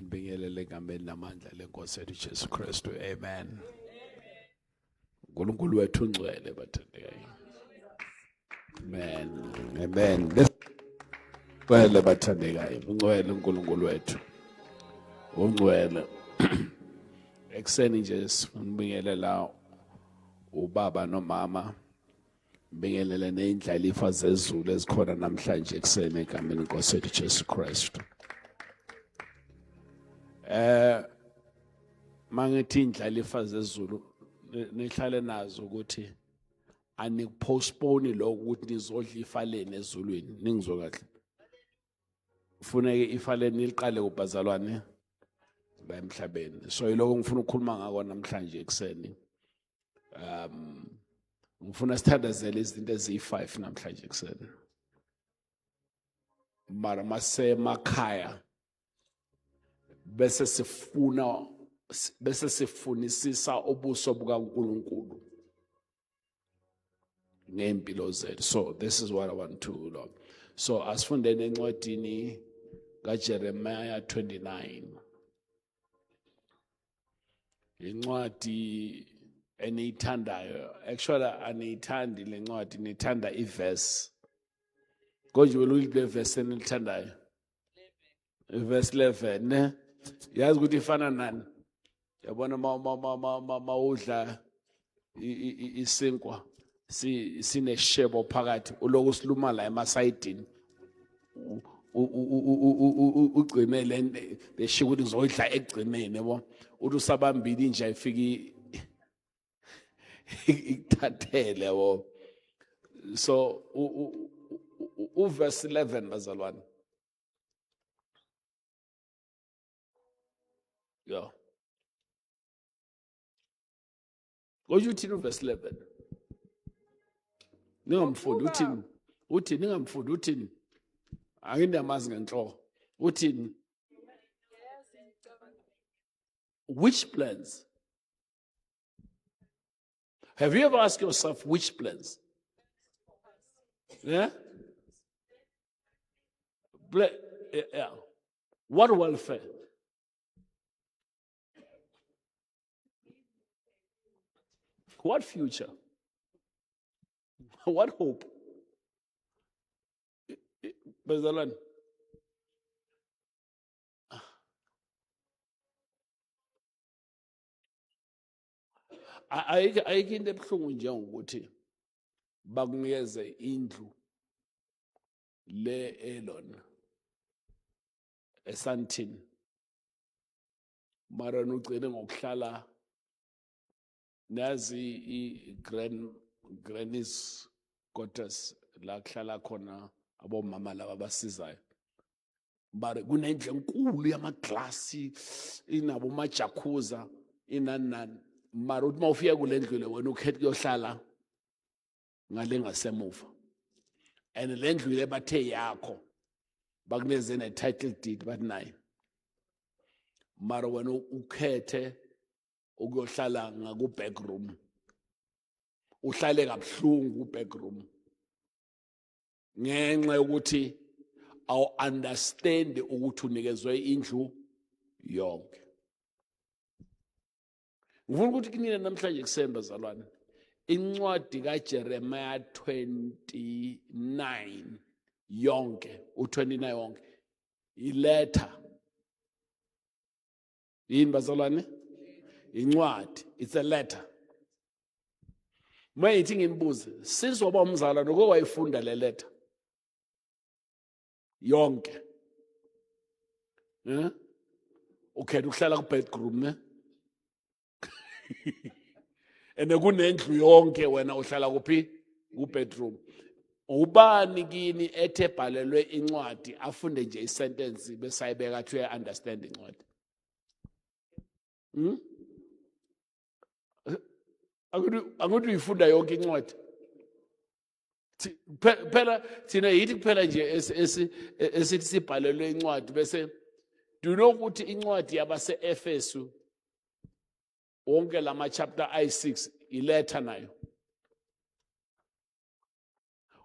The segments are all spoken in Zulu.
Nibingelele egameni lamandla lenkosi yethu Jesu Kristu. Amen. uNkulunkulu wethu ungcwele bathandekayo. Amen. Amen. Ungcwele bathandekayo. Ungcwele uNkulunkulu wethu. Ungcwele. Ekseni nje sibingelela ubaba nomama. Bingelele neindlalifa zezulu ezikhona namhlanje ekseni egameni lenkosi yethu Jesu Kristu. Mangithi indlalifa zezulu nihlale nazo ukuthi anikupostpone lokho ukuthi nizodla ifa leni ezulwini ningizwe kahle. Kufuneke ifa leni liqale kubazalwane emhlabeni. So yiloko ngifuna ukukhuluma ngako namhlanje ekseni. Ngifuna sithandazele izinto eziyi-5 namhlanje ekseni. Mara masemakhaya bese sifunisisa ubuso bukaNkulunkulu ngempilo zethu. So this is what I want to do. So asifundeni encwadini kaJeremiah 29. Incwadi eniyithandayo. Actually aniyithandi le ncwadi, nithanda iverse. Konje welule verse enilithandayo. Verse 11 ne? Yazi ukuthi ifana nani? Yabona mawudla isinkwa sineshebo phakathi uloku siluma la emasayidini ugcine le leshiya ukuthi ngizodla egcineni yabo uthi usabambili nje ayifiki ikuthathele yabo. So verse 11 bazalwane. Yeah. Oje uthini verse 11? Ningamfundi uthini? Uthini ningamfundi uthini? Angindamazi ngenhloko. Uthini? Which plans? Have you ever asked yourself which plans? Yeah? Yeah. What welfare? What future? What hope? Bezalwane. Ayikho into ebuhlungu njengokuthi bakunikeze indlu le Elon eSandton. Mara ugcine ngokuhlala nazi granny's quarters la kuhlala khona abomama laba basizayo. But kunendlu enkulu yamaglasi inabo majacuzza inanani. Mara uthi mawufika kule ndlu le wena ukhethe kuyohlala ngale ngasemuva. And le ndlu le bathe yakho bakuneze ne title deed bathi nayi. Mara wena ukhethe ukuyohlala ngaku back room. Uhlale kabuhlungu ku back room. Ngenxa yokuthi awu understand ukuthi unikezwe indlu yonke. Ngifuna ukuthi kinina namhlanje kusemba zalwane. Incwadi kaJeremiah 29 yonke, u29 yonke. Iletter. Yini bazalwane? Incwadi, it's a letter. Mayithi nginibuze, since waba umzala noko wayifunda le letter. Yonke. Ukhethe ukuhlala ku bedroom ne? Ene kunendlu yonke wena uhlala kuphi? Ku bedroom. Ubani kini ethe bhalelwe incwadi afunde nje isentence bese ayibeka athi uya understand incwadi? Akuthi uyifunda yonke incwadi. Phela thina yithi kuphela nje esithi sibhalelwe incwadi bese do you know ukuthi incwadi yabase Efesu wonke lama chapter I6 iletter nayo.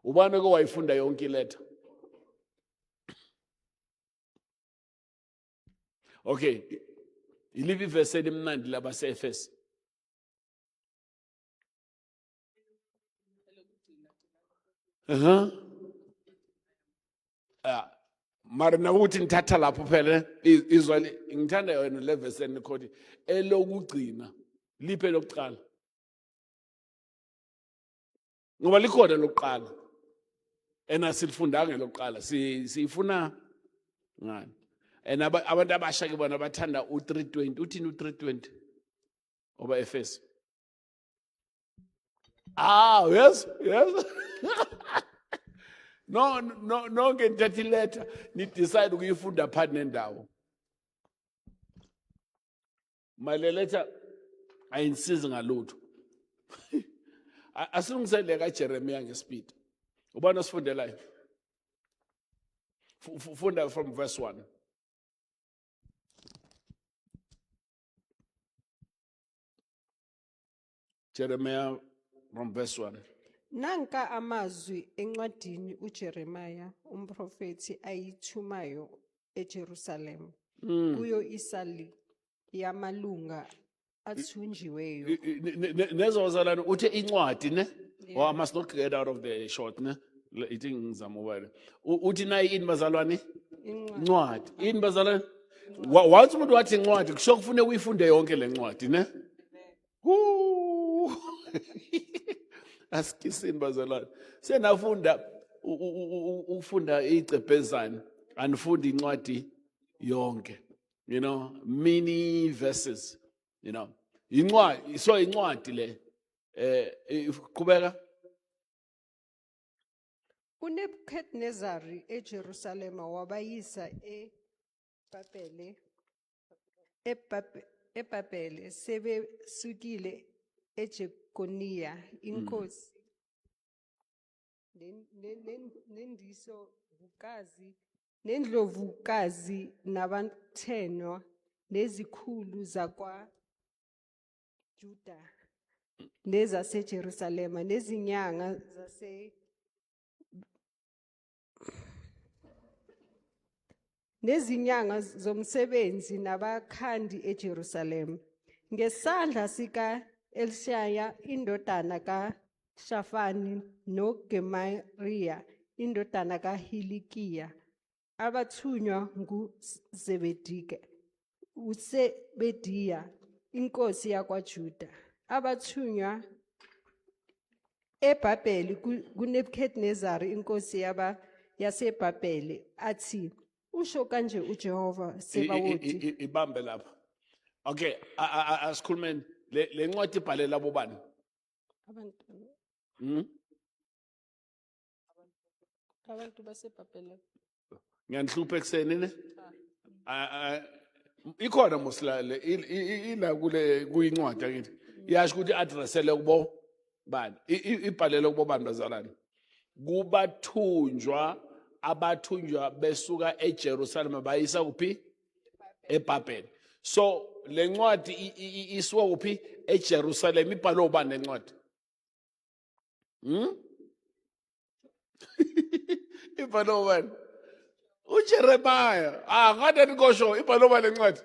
Ubani ke wayifunda yonke iletter? Okay, iliphi ivesi elimnandi labase-Efesi? Mara nakuthi ngithatha lapho phela izwa ngithanda yona le verse enikhodi elokugcina liphe lokuqala ngoba likhona lokuqala silifundanga lokuqala sifuna ngani and abantu abasha ke bona bathanda u320 uthini u320 oba Efesi yes no ngentatha iletha ni decide ukuyifunda phakathi nendawo male letha ayinsizi ngalutho asilungisele kaJeremiya ngespeed ubani osifundelayo funda from verse 1 Jeremiah from verse 1 Nanka amazwi encwadini uJeremiya umprofeti ayithumayo eJerusalem kuyo isali yamalunga athunjiweyo. nezozalana uthe incwadi ne or I must not get out of the short ne ithi ngizama ubale uthi nayi ini bazalwane incwadi ini bazalwane wathi umuntu wathi incwadi kusho kufuneka uyifunde yonke le ncwadi ne asikisini bazalwane senafunda ufunda icepezana anifunda incwadi yonke many verses incwadi so incwadi le qhubeka uNebukadnezari eJerusalema wabayisa eBhabhele sebesukile eJekoniya inkosi nendlovukazi nabathenwa nezikhulu zakwa Juda nezaseJerusalema nezinyanga zomsebenzi nabakhandi eJerusalem ngesandla sika Elishaya indodana kaShafani noGemariya indodana kaHilikiya abathunywa uSebediya inkosi yakwaJuda abathunywa eBhabheli kuNebukadnezari inkosi yaseBhabhele athi usho kanje uJehova Sebawoti ibambe lapha okay asikhulumeni le ncwadi ibhalela bobani abantu baseBhabhele ngiyanhlupha ekseni ne ikhona musilale ila kule kuyincwadi akithi iyasho ukuthi addressele kubo bani ibhalela kubo bani bazalwane kubathunjwa abathunjwa besuka eJerusalem bayisa kuphi eBhabhele so le ncwadi isuka kuphi eJerusalem ibhalwe ubani le ncwadi ibhalwe ubani uJeremiya ngade nikosho ibhalwe ubani le ncwadi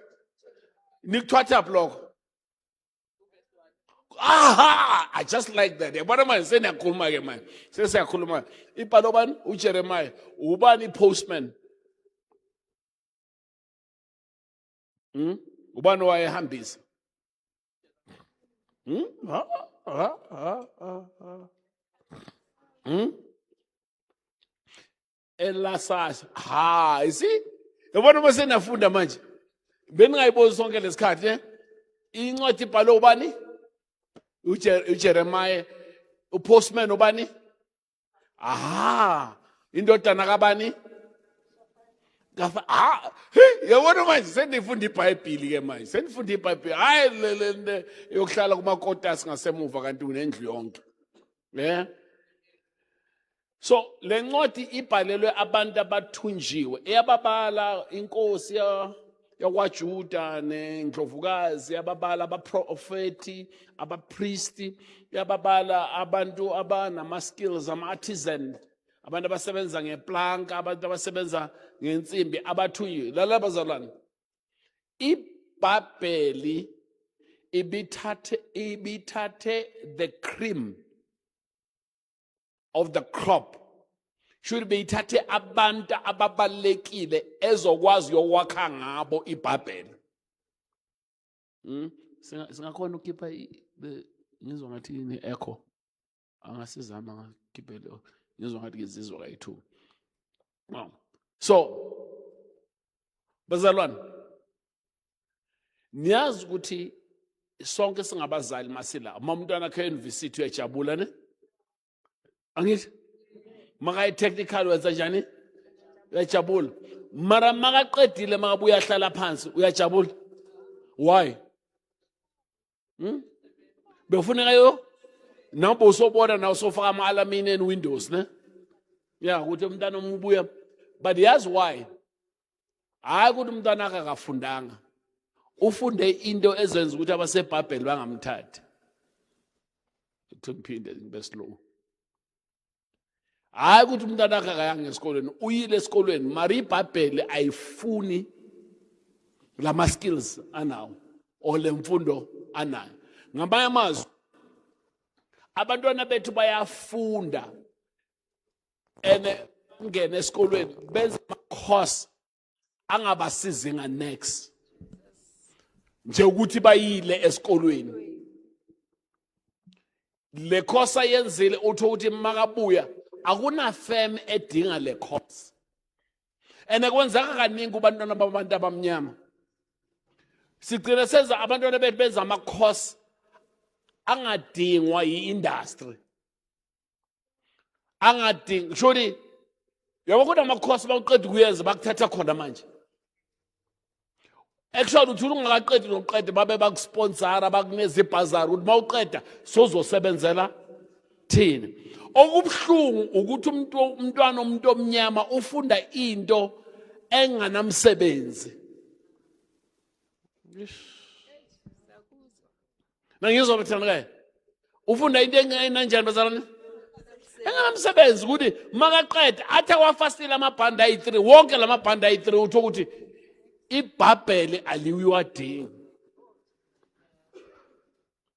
nikuthwatha bloko I just like that yabona manje seniyakhuluma ke manje sesiyakhuluma ibhalwe ubani uJeremiya ubani i-postman ubani wayehambisa elasasa isi yabona uma senafunda manje beningayiboni sonke lesikhathi incwadi ibhalwe ubani uJeremiya upostman ubani indodana kabani yabona manje sendifunda iBhayibheli ke manje sendifunda iBhayibheli hayi le yokuhlala kumakotasi ngasemuva kanti unendlu yonke so le ncwadi ibhalelwe abantu abathunjiwe eyababala inkosi yakwaJuda nendlovukazi yababala abaprofeti abapriesti yababala abantu abanama skills ama-artisan abantu abasebenza ngeplanka abantu abasebenza ngensimbi abathunyiwe lalabazalwane iBhayibheli ibithathe the cream of the crop. Should be ithathe abantu ababalekile ezokwazi yokwakha ngabo iBhayibheli. Singakhona ukukhipha ngizwa ngathi ni echo. Angasizama ngakhiphe lo. Ngizwa ngathi ngizizwa kayi2. So bazalwane, niyazi ukuthi sonke singabazali masila umntwana akhe university uyajabula ne? Angithi maka technical wenza njani? Uyajabula. Mara makaqedile makabuya hlala phansi uyajabula. Why? Befuneka yo nawo usobona nawo sofaka ama-alamine and windows ne? Yeah, ukuthi umntwana umubuya, but yazi why? Hayi ukuthi umntwana akafundanga. Ufunde into ezenza ukuthi abaseBhayibheli bangamthathi. Ngiphinde ngibe slow. Hayi ukuthi umntwana akayanga esikolweni, uyile esikolweni, mara iBhayibheli ayifuni lama skills anawo o lemfundo anayo. Ngamanye amazwi abantwana bethu bayafunda ngene esikolweni benza ama-course angabasizi next nje ukuthi bayile esikolweni. Le course ayenzile utho ukuthi makabuya akuna firm edinga le course. Kwenzeka kaningi kubantwana babantu abamnyama. Sigcina senza abantwana bethu benza ama-course angadingwa yi-industry. Angadingi shodi yabo kodwa ama-course baqeda kuyenza bakuthatha khona manje. Actually uthi ungakaqedi noqede babe bakusponsora bakuneze ibhazari ukuthi mawuqeda sozosebenzela thina. Okubhlungu ukuthi umntwana umuntu omnyama ufunda into enganamsebenzi. Nangizwa bathana kae. Ufunda into enganjani bazalwane? Enganamsebenzi ukuthi makaqeda athi awafastile amabhandi ayi3 wonke lamabhandi ayi3 utho ukuthi iBhayibheli aliyiwadingi.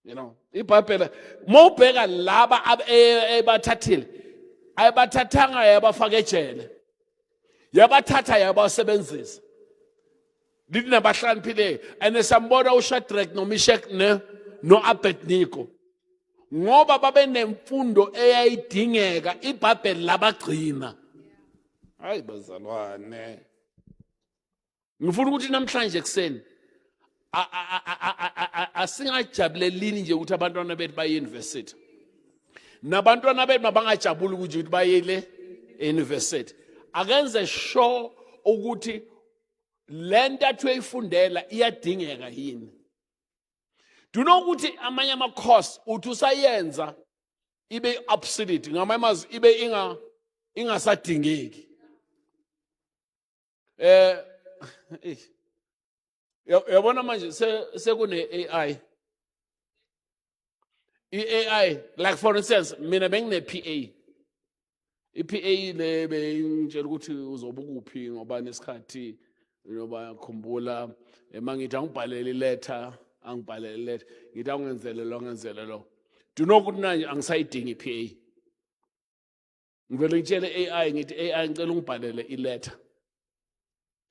You know, iBhayibheli mawubheka laba ebathathile ayibathathanga yabafaka ejele. Yabathatha yabasebenzisa. Lithi nabahlaniphile anesambona uShadrach noMeshach noAbednego. Ngoba babe nemfundo eyayidingeka iBhayibheli labagcina. Hayi bazalwane. Ngifuna ukuthi namhlanje ekseni asingajabulelini nje ukuthi abantwana bethu baye university. Nabantwana bethu mabangajabula ukuthi bayele university. Akenze sure ukuthi lento athi uyifundela iyadingeka yini. Do you know ukuthi amanye ama-course uthi usayenza ibe obsolete ngamanye amazwi ibe ingasadingeki. Yabona manje sekune AI. I-AI like for instance mina bengine PA. I-PA le bengitshela ukuthi uzobuka uphi ngoba nesikhathi ngoba khumbula mangithi angibhalele iletter angibhalele iletter ngithi angenzele lo. Do you know ukuthi manje angisayidingi iPA. Ngivele ngitshele AI ngithi AI ngicela ungibhalele iletter.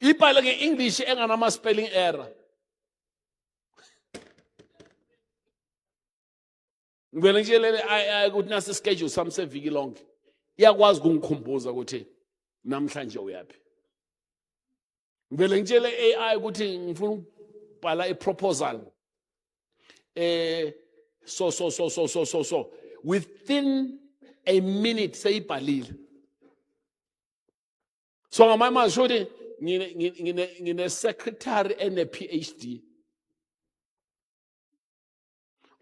Ibhale ngeEnglish enganama spelling error. Ngivele ngitshele AI ukuthi nasi schedule sami seviki lonke. Iyakwazi ukungikhumbuza ukuthi namhlanje uyapi. Ngivele ngitshele AI ukuthi ngifuna ukubhala iproposal. So within a minute seyibhalile. So ngamanye amazwi ngine secretary ene PhD.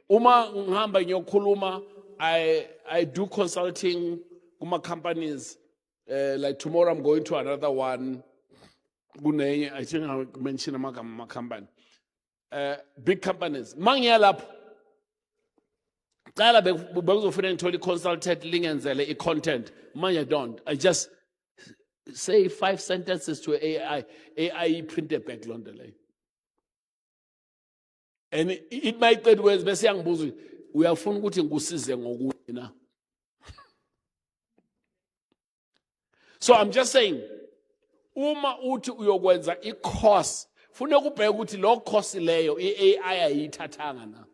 Uma ngihamba ngiyokhuluma I do consulting kuma companies like tomorrow I'm going to another one. I think I mentioned my company. Big companies. Mangiya lapho. Cala bekuzofuna ngithole consultant lingenzele i-content. Manje don't. I just say 5 sentences to AI. AI print a back londe le. And it might be words bese yangibuza uyafuna ukuthi ngikusize ngokuthi na. So I'm just saying uma uthi uyokwenza i-course funeka ubheke ukuthi lo course leyo i-AI ayithathanga na.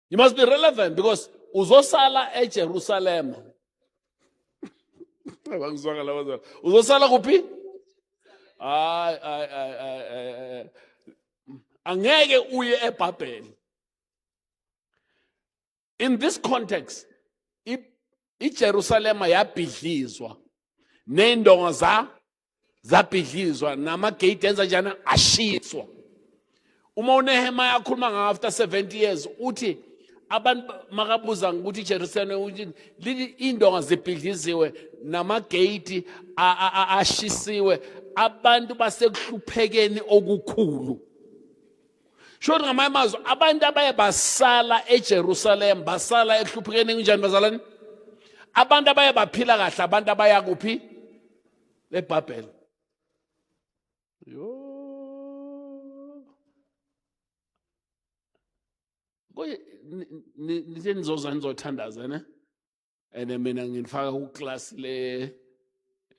You must be relevant because uzosala eJerusalem. Uzosala kuphi? Angeke uye eBhabheli. In this context, iJerusalem yabhidlizwa. Nendonga zabhidlizwa namagate enza njani ashiswa. Uma uNehemiah akhuluma after 70 years uthi abantu makabuza ukuthi iJerusalem uthi indonga zibhidliziwe namagate ashisiwe abantu basekuhluphekeni okukhulu. Shona ngamanye amazwi abantu abaye basala eJerusalem basala ekuhluphekeni kunjani bazalwane? Abantu abaye baphila kahle abantu abaya kuphi? eBhabheli. Yo. Koye nithe nizothandaza ne? Ene mina ngifaka ku class le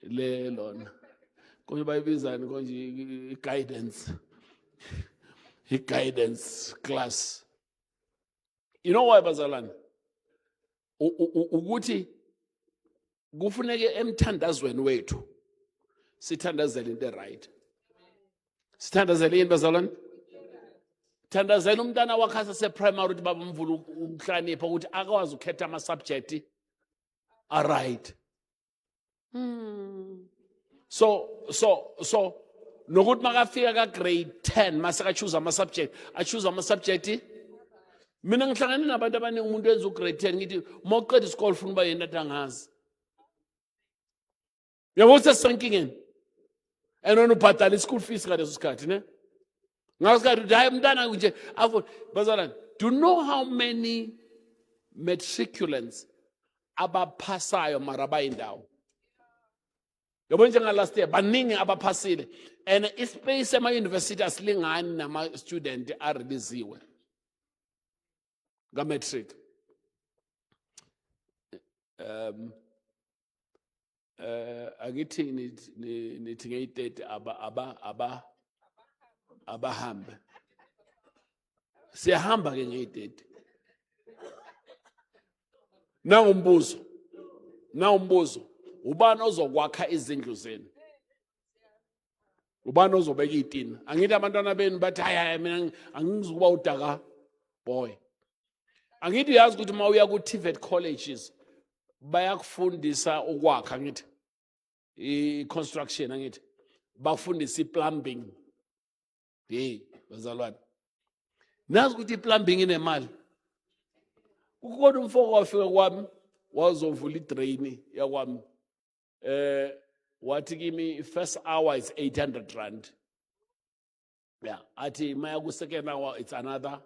lona. Konje bayibizani konje guidance class. You know why bazalwane? Ukuthi kufuneke emthandazweni wethu sithandazele into right. Sithandazele into bazalwane? Thandazela umntana wakhe asese-primary ukuthi baba mvula ukuhlanipha ukuthi akwazi ukhetha ama-subject right. So nokuthi makafika ka-grade 10 mase ka-choose ama-subject a-choose ama-subject. Mina ngihlangane nabantu abaningi umuntu wenza u-grade 10 ngithi uma uqeda isikole ufuna uba yini athi angazi. Uyabona ukuthi sesisenkingeni and wena ubhadala i-school fees ngaleso sikhathi ne? Bazalwane, do you know how many matriculants abaphasayo mara bayindawo? Yabona njenga last year baningi abaphasile and ispace ema-university asilingani nama-student areleasiwe nga-matric. Angithi nithi ngeyi-30 abahambe. Siyahamba ke ngeyi-30. Nawumbuzo. Ubani ozokwakha izindlu zenu? Ubani ozobeka itina? Angithi abantwana benu bathi hayi mina angizukuba udaka boy. Angithi uyazi ukuthi uma uya ku-TVET colleges bayakufundisa ukwakha ngithi i-construction angithi bafundisa i-plumbing. Hey, bazalwane. Nazi ukuthi i-plumbing inemali. Kukhona umfoko wafika kwami wazovula i-drain yakwami. Wathi kimi first hour is 800 rand. Yeah, athi maya ku second hour it's another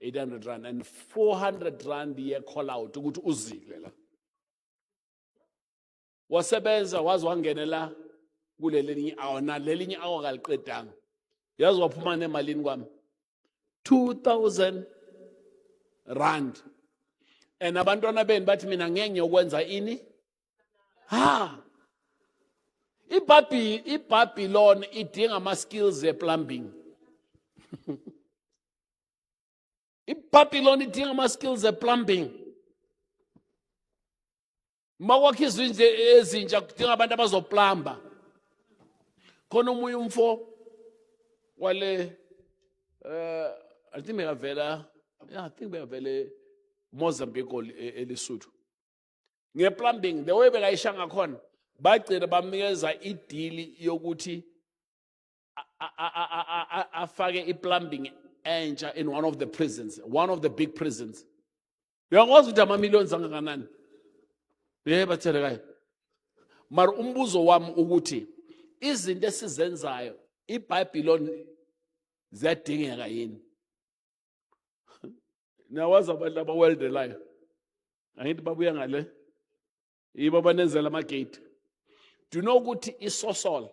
800 rand and 400 rand ye call out ukuthi uzile la. Wasebenza wazi wangenela kulelinye hour na lelinye hour kaliqedanga. Yazi waphuma nemalini kwami 2,000 rand. And abantwana beni bathi mina ngeke ukwenza ini? iBabylon idinga ama-skills e-plumbing. iBabylon idinga ama-skills e-plumbing. Makwakhe izindlu ezintsha kudinga abantu abazoplamba. Khona umunye umfo wale I think bekavela Mozambique or eLesotho. Nge-plumbing the way bekayisha ngakhona bagcina bamnikeza ideal yokuthi afake i-plumbing entsha in one of the prisons, one of the big prisons. Uyakwazi ukuthi ama-millions angakanani? Bathele kayo. Mara umbuzo wami ukuthi izinto esizenzayo iBabylon ziyadingeka yini? Nawazi abantu abaweldelayo. Angithi babuya ngale. Yibo abanenzela amagate. Do you know ukuthi iSosol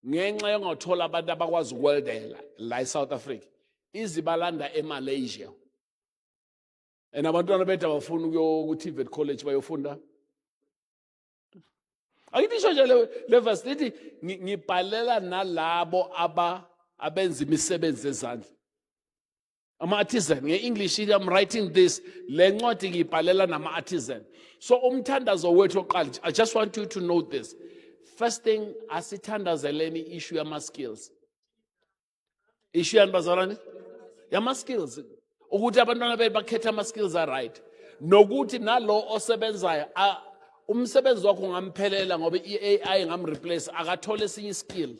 ngenxa yongathola abantu abakwazi ukweldela la eSouth Africa izibalanda eMalaysia and abantwana bethu abafuna ukuyo-TVET college bayofunda. Angitisho nje le verse lithi ngibhalela nalabo abenza imisebenzi yezandla. Ama-artisan, nge-English I'm writing this, le ncwadi ngibhalela nama-artisan. So umthandazo wethu oqala, I just want you to know this. First thing, asithandazeleni issue yama-skills. Issue yani bazalwane? Yama-skills. Ukuthi abantwana bethu bakhethe ama-skills right. Nokuthi nalo osebenzayo, umsebenzi wakho ngamphelela ngoba i-AI ngamreplace, akathole esinye iskill.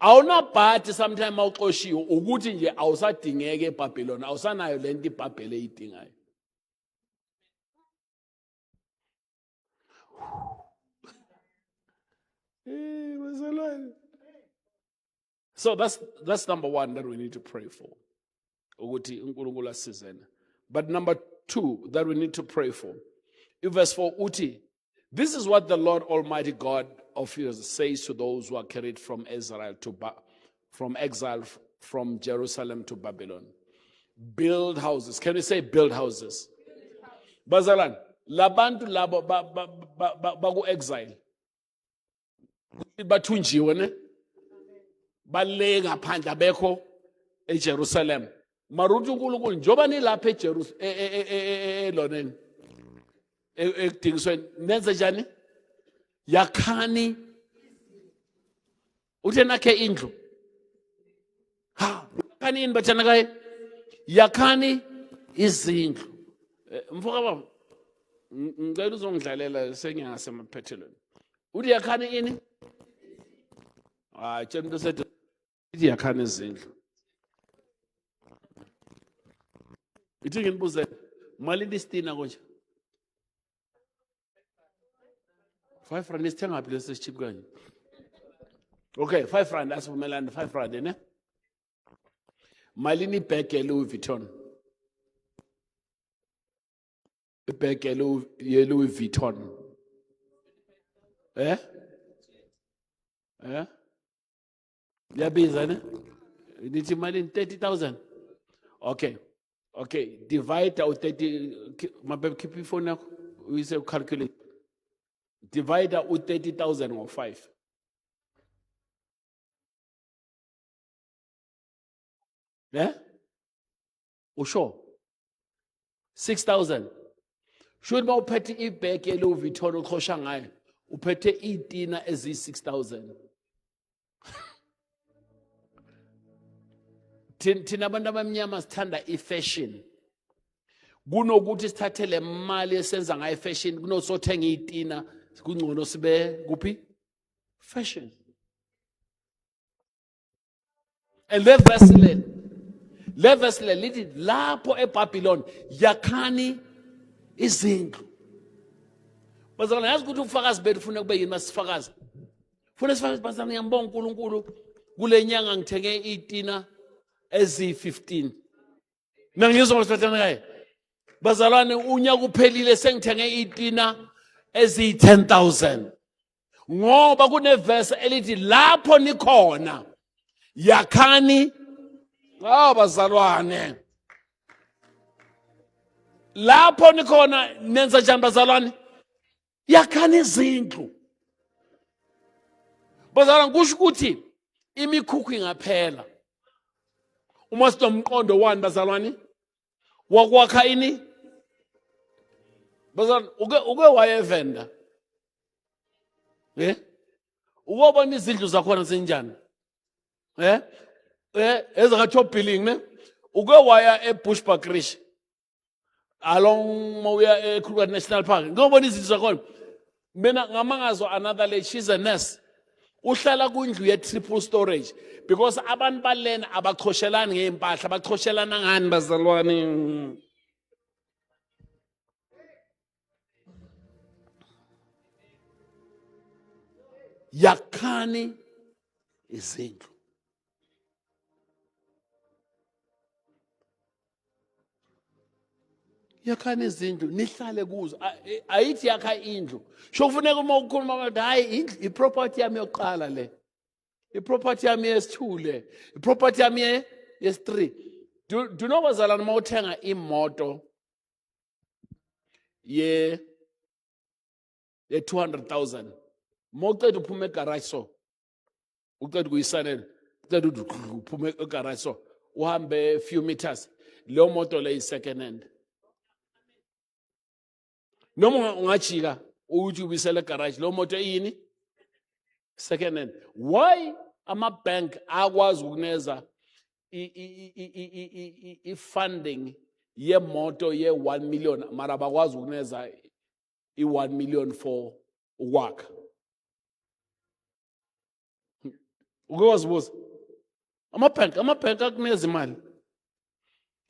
Awunabhadi sometime mawuxoshiwe ukuthi nje awusadingeke eBhabheloni, awusanayo lento iBhabhele eyidingayo. So that's number one that we need to pray for. Ukuthi uNkulunkulu asizene. But number two that we need to pray for. In verse 4, uthi, this is what the Lord Almighty God of yours says to those who are carried from Israel from exile from Jerusalem to Babylon. Build houses. Can we say build houses? Bazalan, labantu labo baku exile. Bathunjiwe ne? Bale ngaphandle abekho eJerusalem. Maruthi uNkulunkulu njoba nilapha eJerusalem loneni ekudingisweni nenze njani? Yakhani uthe nakhe indlu. Yakhani ini bathana kaye? Yakhani izindlu. Mfoka baba ngicela uzongidlalela sengingasemaphethelweni. Uthi yakhani ini? Tshela umuntu osethi yakhani izindlu. Ithi nginibuze mali listina konje? 5 rand isithenga phi lesi cheap kanje? Okay, 5 rand asivumelana 5 rand ne? Malini ibheg ye-Louis Vuitton? Ibheg ye-Louis Vuitton. Yabiza ne? Nithi malini 30,000? Okay, divide out 30, mababe keep ifone yakho uyise calculate. Divide out 30,000 or 5. Usho 6,000. Should ma uphethe ibheg ye-Louis Vuitton uqhosha ngayo, uphethe itina ezi 6,000. Thina abantu abamnyama sithanda ifashion. Kunokuthi sithathe le mali esenza ngayo fashion kunosothenga itina kungcono sibe kuphi? Fashion. And le verse lithi lapho eBhabhiloni yakhani izindlu. Bazalwane yazi ukuthi ufakazi bethu ufuna kube yini masifakazi? Ufuna sifakazi bazalwane ngiyambonga uNkulunkulu kule nyanga ngithenge itina ezi-15. Nangizwa ngisiphethana kaye. Bazalwane unyaka uphelile sengithenge itina ezi-10,000. Ngoba kuneverse elithi lapho nikhona yakhani bazalwane. Lapho nikhona nenza njani bazalwane? Yakhani izindlu. Bazalwane kusho ukuthi imikhukhu ingaphela. Uma sinomqondo wani bazalwane? Wakwakha ini? Bazalwane uke wayevenda. Ukubona izindlu zakhona zinjani? Ezaka-top billing ne? Uke waya eBushbuckridge along mawuya eKruger National Park. Ngiyobona izindlu zakhona. Mina ngamangazwa another lady, she's a nurse. Uhlala kundlu ye-triple storage because abantu balena abachoshelani ngempahla, abachoshelana ngani bazalwane? Yakhani izindlu. yakhani izindlu nihlale kuzo. Ayithi yakha indlu. Shokufuneka uma ukhuluma abantu hayi iproperty yami yokuqala le. Iproperty yami yesi2 le. Iproperty yami yesi3. Do you know bazalwane uma uthenga imoto ye 200,000. Mawuceda uphuma egarage so. Uceda kuyisanela. Uceda uphuma egarage so. Uhambe few meters. Leyo moto le second hand. Noma ungajika uthi ubisela egarage leyo moto yini? Second hand. Why ama-bank akwazi ukuneza i-funding yemoto ye-1 million mara bakwazi ukuneza i-1 million for ukwakha? Ukuzibuza. Ama-bank akuneza imali.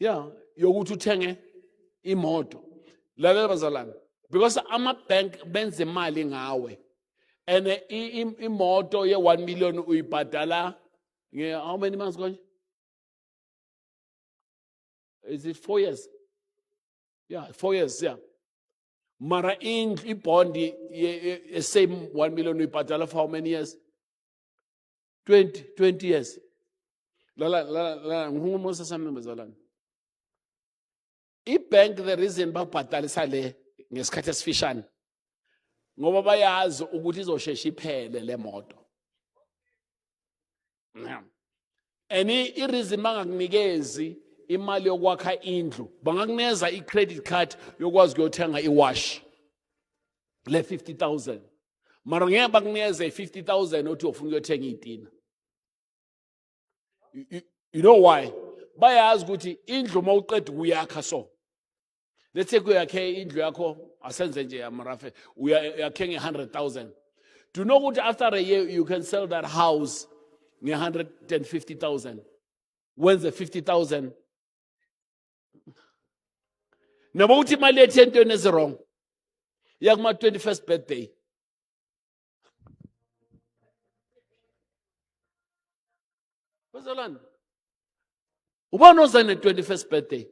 Yeah, yokuthi uthenge imoto. Lalela bazalwane. Because ama-bank benza imali ngawe. And imoto ye-1 million uyibhadala how many months konje? Is it 4 years? Yeah, 4 years, yeah. Mara i-bond same 1 million uyibhadala for how many years? 20 years. La ngumusa sami bazalwane. I-bank the reason babhadalisa le ngesikhathi esifishane ngoba bayazi ukuthi izoshesha iphele le moto. And i-reason bangakunikezi imali yokwakha indlu, bangakuneza i-credit card yokwazi ukuyothenga iwash le 50,000. Mara ngeke bakunikeze 50,000 othi ufuna ukuyothenga itina. You know why? Bayazi ukuthi indlu mawuqeda ukuyakha so. Let's say kuyakhe indlu yakho asenze nje amarafe uyakhe nge-100,000. Do you know ukuthi after a year you can sell that house nge-150,000? When's the 50,000? Noma uthi imali ethi entweni ezirong yakuma 21st birthday. Bazalwane. Ubani oza ne-21st birthday?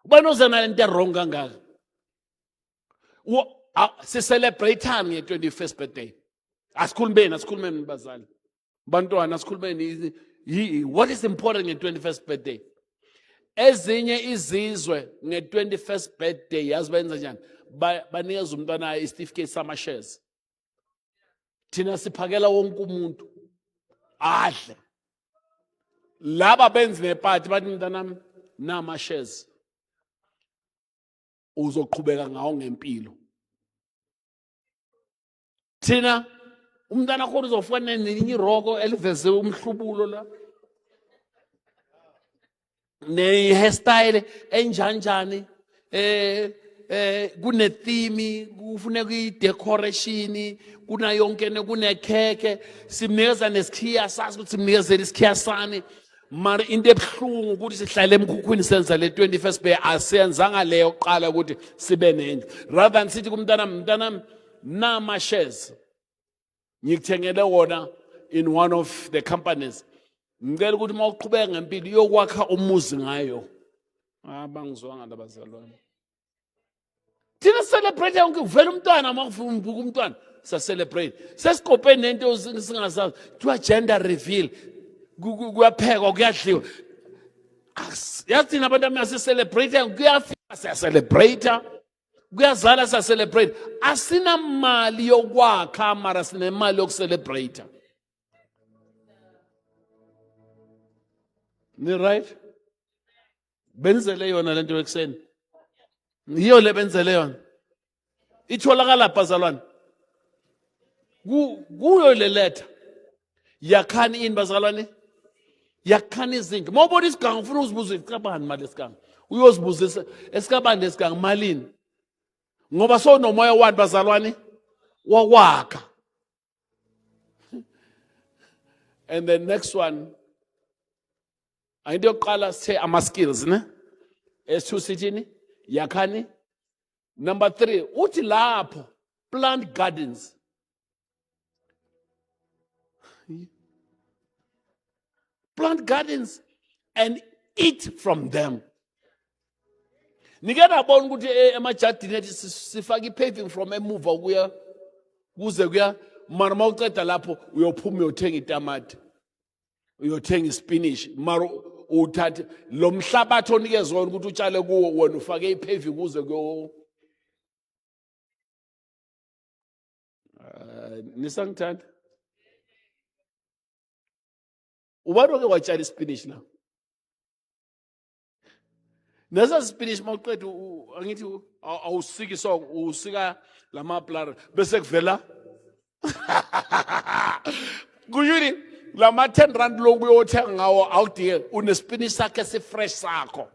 Ubani oza nalento erong kangaka? Si-celebrate-ani nge-21st birthday? Asikhulumeni bazali. Bantwana asikhulumeni. What is important nge-21st birthday? Ezinye izizwe nge-21st birthday yazi benza njani? Banikeza umntwana isitifiketi sama-shares. Thina siphakela wonke umuntu adle. Laba benzi nepati bathi mntanami nama-shares. Uzoqhubeka ngawo ngempilo. Thina umntana khona uzofana nelinye iroko eliveze umhlubulo la. Ne-hairstyle enjanjani kune-theme kufuneka i-decoration kuna yonke kunekhekhe simnikeza nesikhiya sazi ukuthi simnikezele isikhiya sani. Mara into ebuhlungu ukuthi sihlale emkhukhwini senza le 21st birthday asenzanga leyo qala ukuthi sibe nendlu. Rather than sithi kumntanami nama-shares ngikuthengele wona in one of the companies. Ngicela ukuthi mawuqhubeka ngempilo yokwakha umuzi ngayo. Bangizwanga labazalwane. Thina celebrate yonke uvela umntwana makufuna ubuka umntwana sa celebrate. Sesikophe nento singazazi kuthiwa gender reveal. Kuyaphekwa kuyadliwa. Yathi nabantu amasi celebrate kuyafika siya celebrate. Kuyazala siya celebrate. Asina mali yokwakha mara sinemali yokucelebrate. Ni right? Benzele yona lento ekseni. Yiyo le benzele yona. Itholakala bazalwane. Kuyo le letter. Yakhani ini bazalwane? Yakhani izinto. Mawubona isigangu ufuna uzibuza isikabani mali esigangu. Uyozibuzisa esikabani lesigangu malini? Ngoba so nomoya wani bazalwane wakwakha. And the next one into yokuqala say ama-skills ne? S2 sithini? Yakhani. Number 3 uthi lapho plant gardens. Plant gardens and eat from them. nike nabona ukuthi emajardini ethi sifake i-paving from emuva kuya kuze kuya mara uma uceda lapho uyophuma uyothenga itamati uyothenga ispinach mara uthathe lo mhlabathi onikezwe wona ukuthi utshale kuwo wena ufake i-paving kuze kuyo nisangithanda ubani oke watshala ispinach la nesa spinach mawuqeda angithi awusiki isongo usika lamaplara bese kuvela kuyini lama 10 rand lokubuya uthenga ngawo awudike unespinach sakhe sifresh sakho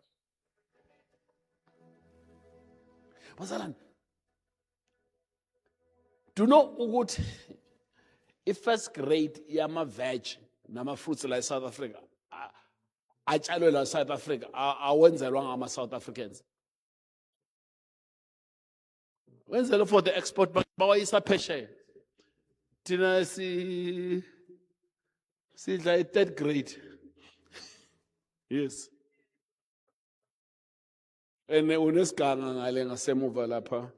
bazalwane do you know ukuthi i-first grade yama-veg nama-fruits la e-South Africa atshalwe la South Africa awenzelwa ngama-South Africans wenzelwe for the export bawayisa phesheya thina sidla i-third grade yes and unesiganga ngale ngasemuva lapha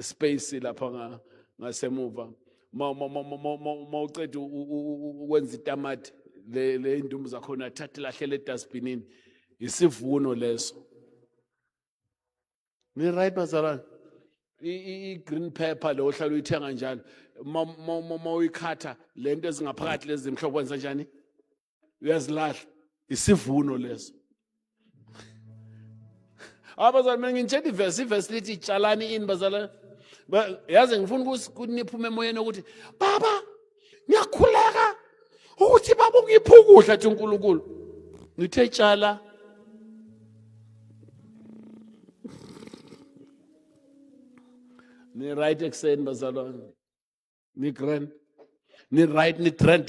space lapha ngasemuva ma uceda ukwenza itamati le indumbu zakhona thathe lahle le dustbinini isivuno leso ni right bazalwane i-green pepper lo ohlala uyithenga njalo ma uyikhatha lento ezingaphakathi lezi mhlobo wenza njani uyazilahla isivuno leso abazalwane mina ngintshela ivesi lithi tshalani ini bazalwane yazi ngifuna ukuthi niphume emoyeni ukuthi baba ngiyakhuleka ukuthi baba ungiphe ukudla athi uNkulunkulu ngithe tshala ni right ekuseni bazalwane ni grand ni right ni trend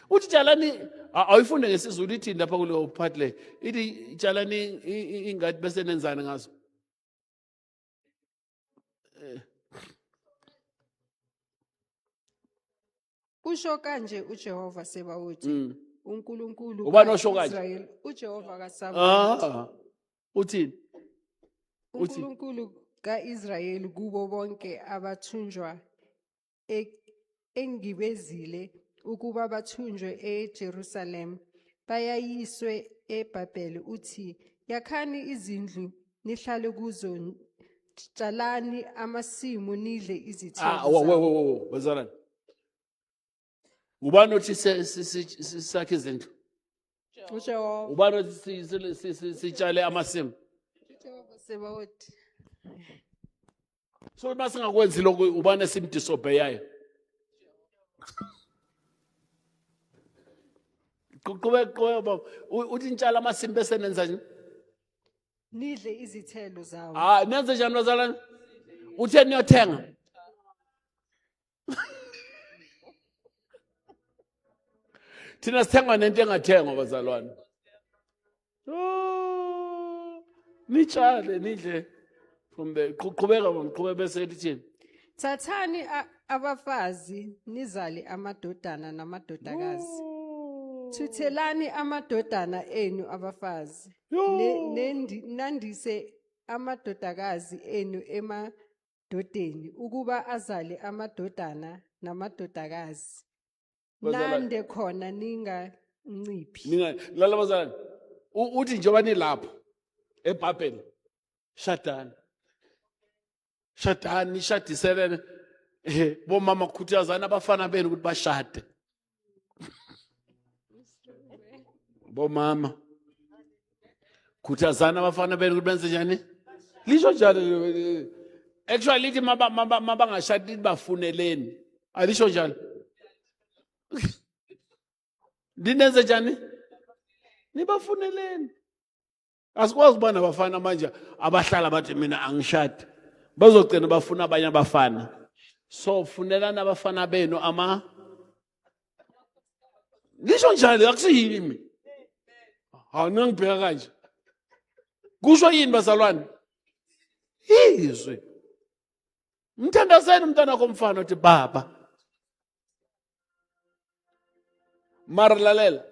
uthi tshalani awuyifunde ngesizulu ithi lapha kuleyo part le ithi tshalani ingadi bese nenzani ngazo Usho kanje uJehova Sebawothi uNkulunkulu Ubani osho kanje? kaIsrayeli uJehova kaSabawothi uthini uNkulunkulu kaIsrayeli kubo bonke abathunjwa engibezile ukuba bathunjwe eJerusalem bayayiswe eBhabheli uthi yakhani izindlu nihlale kuzo tshalani amasimu nidle izithelo bazalwane ubani othi sakhe izindlu uJehova ubani othi sitshale amasimu uJehova Sebawothi so masingakwenzi lokho ubani esimdisobeyayo qhubeka uthi ntshala amasimu bese nenza njani nidle izithelo zawo nenze njani bazalwane uthe niyothenga thina sithenga nento engathengwa bazalwane nitshale nidle from the qhubeka bese lithini Thathani abafazi nizale amadodana namadodakazi Thuthelani amadodana enu abafazi nandise amadodakazi enu emadodeni ukuba azale amadodana namadodakazi nande khona ninganciphi lala bazalwane uthi njengoba nilapho eBhabheli shadani nishadiselene bomama khuthazana abafana benu ukuthi bashade bomama khuthazana abafana benu ukuthi benze njani lisho njalo actually lithi mabangashadi bafuneleni alisho njalo linenze njani nibafuneleni asikwazi kuba nabafana manje abahlala bathi mina angishadi bazogcina bafuna abanye abafana so funelana abafana benu lisho njalo akusiyimi ningibheka kanje kusho yini bazalwane izwe mthandazeni umntana komfana uthi baba mara lalela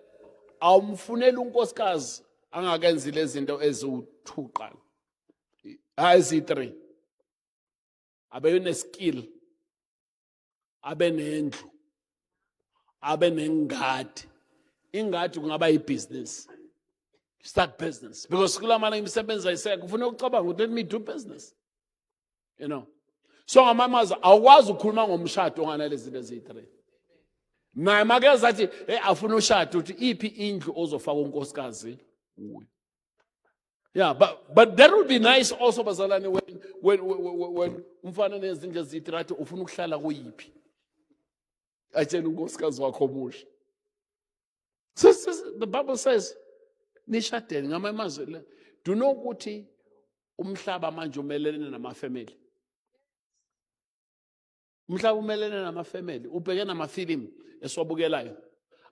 awumfunela unkosikazi angakenzi lezi zinto eziwu-2 qala eziyi-3 abe ne-skill abe nendlu abe nengadi ingadi kungaba ibhizinisi start business because kulamana imisebenzi ayisekho ufuna ukucabanga ukuthi let me do business you know so ngamamaza awukwazi ukukhuluma ngomshado onganalezi zinto eziyi-3 naye makeza athi afuna ushado uthi iphi indlu ozofaka unkosikazi kuyo. Yeah, but that would be nice also bazalwane when umfana nezindlu eziyi-3 athi ufuna ukuhlala kuyiphi atshela unkosikazi wakho omusha. So the Bible says nishadeni ngamamazwi la do you know ukuthi umhlaba manje umelene namafamily. Umhlaba umelene namafamily ubheke namafilimu esiwabukelayo